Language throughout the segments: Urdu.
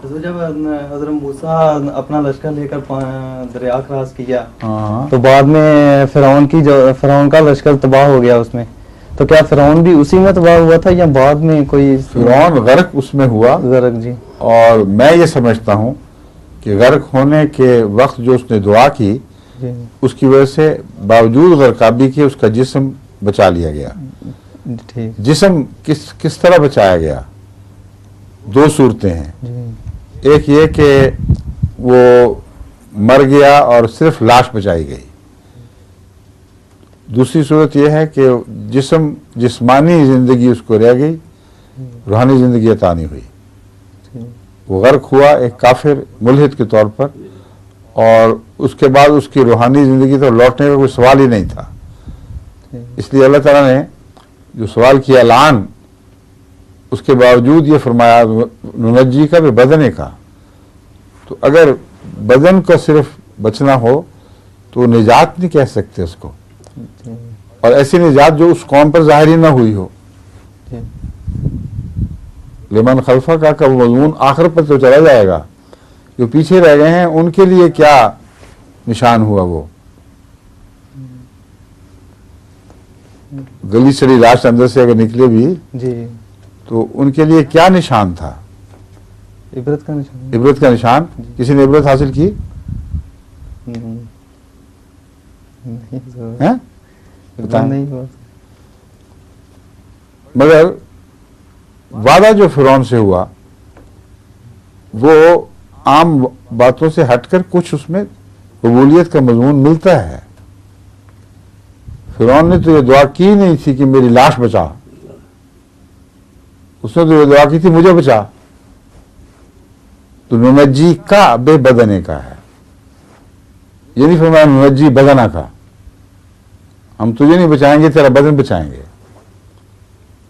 جب حضرت موسیٰ اپنا لشکر لے کر دریا کراس کیا تو بعد میں فرعون کا لشکر تباہ ہو گیا اس میں، تو کیا فرعون بھی اسی میں تباہ ہوا تھا یا بعد میں کوئی؟ فرعون غرق اس میں ہوا، غرق، جی۔ اور میں یہ سمجھتا ہوں کہ غرق ہونے کے وقت جو اس نے دعا کی اس کی وجہ سے باوجود غرقابی کے اس کا جسم بچا لیا گیا۔ جسم کس طرح بچایا گیا؟ دو صورتیں ہیں، ایک یہ کہ وہ مر گیا اور صرف لاش بچائی گئی، دوسری صورت یہ ہے کہ جسمانی زندگی اس کو رہ گئی، روحانی زندگی عطا نہیں ہوئی۔ وہ غرق ہوا ایک کافر ملحد کے طور پر، اور اس کے بعد اس کی روحانی زندگی تو لوٹنے کا کوئی سوال ہی نہیں تھا۔ اس لیے اللہ تعالیٰ نے جو سوال کیا لعن، اس کے باوجود یہ فرمایا ننجی کا بھی بدن کا، تو اگر بدن کا صرف بچنا ہو تو نجات نہیں کہہ سکتے اس کو، اور ایسی نجات جو اس قوم پر ظاہر ہی نہ ہوئی ہو۔ لمن خلفہ کا وہ مضمون آخر پر تو چلا جائے گا، جو پیچھے رہ گئے ہیں ان کے لیے کیا نشان ہوا؟ وہ گلی سڑی لاش اندر سے اگر نکلے بھی تو ان کے لیے کیا نشان تھا؟ عبرت کا نشان۔ عبرت کا نشان۔ کسی نے عبرت حاصل کی؟ مگر وعدہ جو فرعون سے ہوا وہ عام باتوں سے ہٹ کر کچھ اس میں قبولیت کا مضمون ملتا ہے۔ فرعون نے تو یہ دعا کی نہیں تھی کہ میری لاش بچا، اس نے تو یہ دعا کی تھی مجھے بچا۔ تو ننجی کا بے بدنے کا ہے، یہ نہیں فرمایا ننجی بدنہ کا، ہم تجھے نہیں بچائیں گے تیرا بدن بچائیں گے۔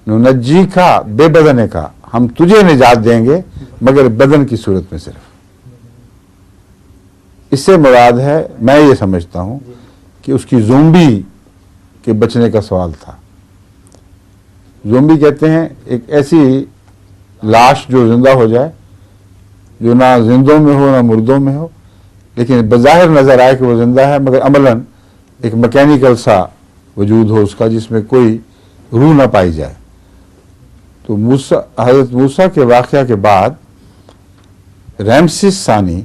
ننجی کا بے بدنے کا، ہم تجھے نجات دیں گے مگر بدن کی صورت میں صرف۔ اس سے مراد ہے، میں یہ سمجھتا ہوں کہ اس کی زومبی کے بچنے کا سوال تھا۔ زومبی کہتے ہیں ایک ایسی لاش جو زندہ ہو جائے، جو نہ زندوں میں ہو نہ مردوں میں ہو، لیکن بظاہر نظر آئے کہ وہ زندہ ہے مگر عملاً ایک میکینیکل سا وجود ہو اس کا، جس میں کوئی روح نہ پائی جائے۔ تو حضرت موسیٰ کے واقعہ کے بعد رامسیس ثانی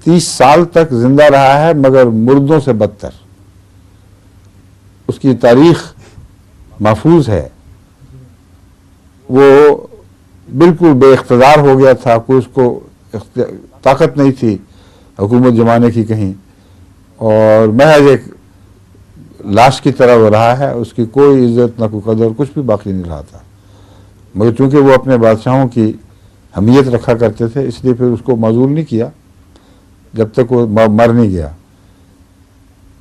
30 سال تک زندہ رہا ہے مگر مردوں سے بدتر۔ اس کی تاریخ محفوظ ہے، وہ بالکل بے اقتدار ہو گیا تھا، کوئی اس کو طاقت نہیں تھی حکومت جمانے کی کہیں، اور محض ایک لاش کی طرح وہ رہا ہے، اس کی کوئی عزت نہ کوئی قدر کچھ بھی باقی نہیں رہا تھا۔ مگر چونکہ وہ اپنے بادشاہوں کی حمیت رکھا کرتے تھے اس لیے پھر اس کو معزول نہیں کیا جب تک وہ مر نہیں گیا۔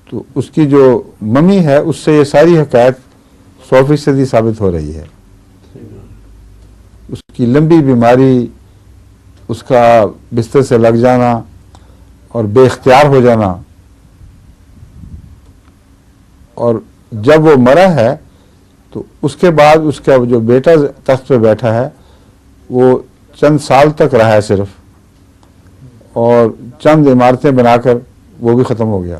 تو اس کی جو ممی ہے اس سے یہ ساری حقائق 100% ثابت ہو رہی ہے۔ اس کی لمبی بیماری، اس کا بستر سے لگ جانا اور بے اختیار ہو جانا، اور جب وہ مرا ہے تو اس کے بعد اس کا جو بیٹا تخت پہ بیٹھا ہے وہ چند سال تک رہا ہے صرف، اور چند عمارتیں بنا کر وہ بھی ختم ہو گیا،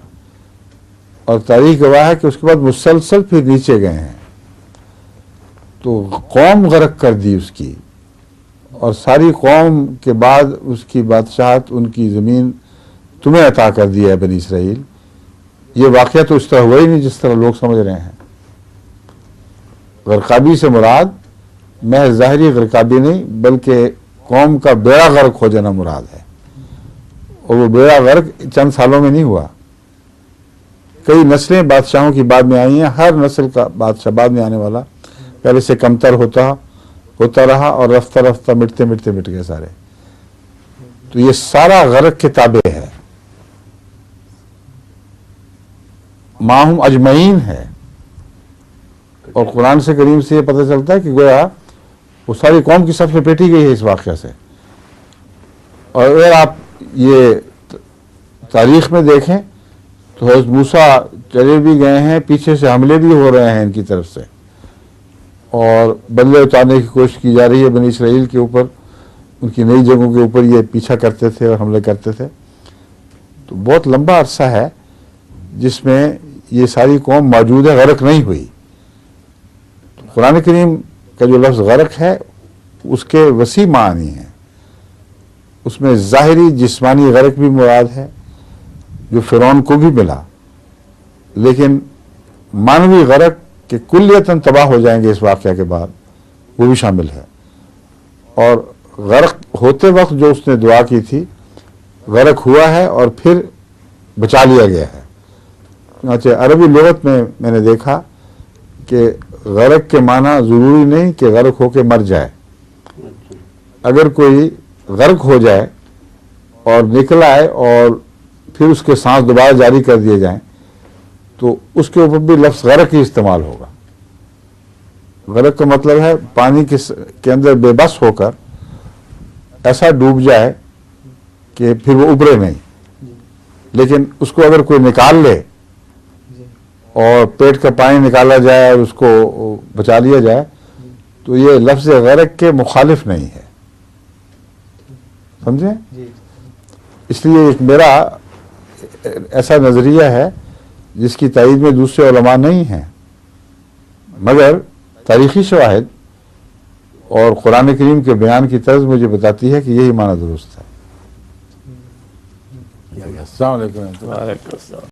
اور تاریخ گواہ ہے کہ اس کے بعد مسلسل پھر نیچے گئے ہیں۔ تو قوم غرق کر دی اس کی، اور ساری قوم کے بعد اس کی بادشاہت، ان کی زمین تمہیں عطا کر دی ہے بنی اسرائیل۔ یہ واقعہ تو اس طرح ہوا ہی نہیں جس طرح لوگ سمجھ رہے ہیں۔ غرقابی سے مراد محض ظاہری غرقابی نہیں بلکہ قوم کا بیڑا غرق ہو جانا مراد ہے، اور وہ بیڑا غرق چند سالوں میں نہیں ہوا، کئی نسلیں بادشاہوں کی بعد میں آئی ہیں، ہر نسل کا بادشاہ بعد میں آنے والا پہلے سے کمتر ہوتا رہا، اور رفتہ رفتہ مٹتے مٹ گئے سارے۔ تو یہ سارا غرق کے تابع ہے، ماہم اجمعین ہے، اور قرآن سے کریم سے یہ پتہ چلتا ہے کہ گویا وہ ساری قوم کی صف لپیٹی گئی ہے اس واقعہ سے۔ اور اگر آپ یہ تاریخ میں دیکھیں تو حضرت موسیٰ چلے بھی گئے ہیں، پیچھے سے حملے بھی ہو رہے ہیں ان کی طرف سے، اور بدلے اتارنے کی کوشش کی جا رہی ہے بنی اسرائیل کے اوپر، ان کی نئی جگہوں کے اوپر یہ پیچھا کرتے تھے اور حملے کرتے تھے. تو بہت لمبا عرصہ ہے جس میں یہ ساری قوم موجود ہے، غرق نہیں ہوئی. قرآن کریم کا جو لفظ غرق ہے اس کے وسیع معنی ہیں. اس میں ظاہری جسمانی غرق بھی مراد ہے جو فرعون کو بھی ملا، لیکن معنوی غرق کہ کلیتاً تباہ ہو جائیں گے اس واقعہ کے بعد، وہ بھی شامل ہے. اور غرق ہوتے وقت جو اس نے دعا کی تھی، غرق ہوا ہے اور پھر بچا لیا گیا ہے. چنانچہ عربی لغت میں نے دیکھا کہ غرق کے معنی ضروری نہیں کہ غرق ہو کے مر جائے. اگر کوئی غرق ہو جائے اور نکل آئے اور پھر اس کے سانس دوبارہ جاری کر دیے جائیں تو اس کے اوپر بھی لفظ غرق ہی استعمال ہوگا. غرق کا مطلب ہے پانی کے اندر بے بس ہو کر ایسا ڈوب جائے کہ پھر وہ ابھرے نہیں. لیکن اس کو اگر کوئی نکال لے اور پیٹ کا پانی نکالا جائے اور اس کو بچا لیا جائے تو یہ لفظ غرق کے مخالف نہیں ہے. سمجھیں؟ اس لیے میرا ایسا نظریہ ہے جس کی تائید میں دوسرے علماء نہیں ہیں، مگر تاریخی شواہد اور قرآن کریم کے بیان کی طرز مجھے بتاتی ہے کہ یہی معنی درست ہے. السلام علیکم.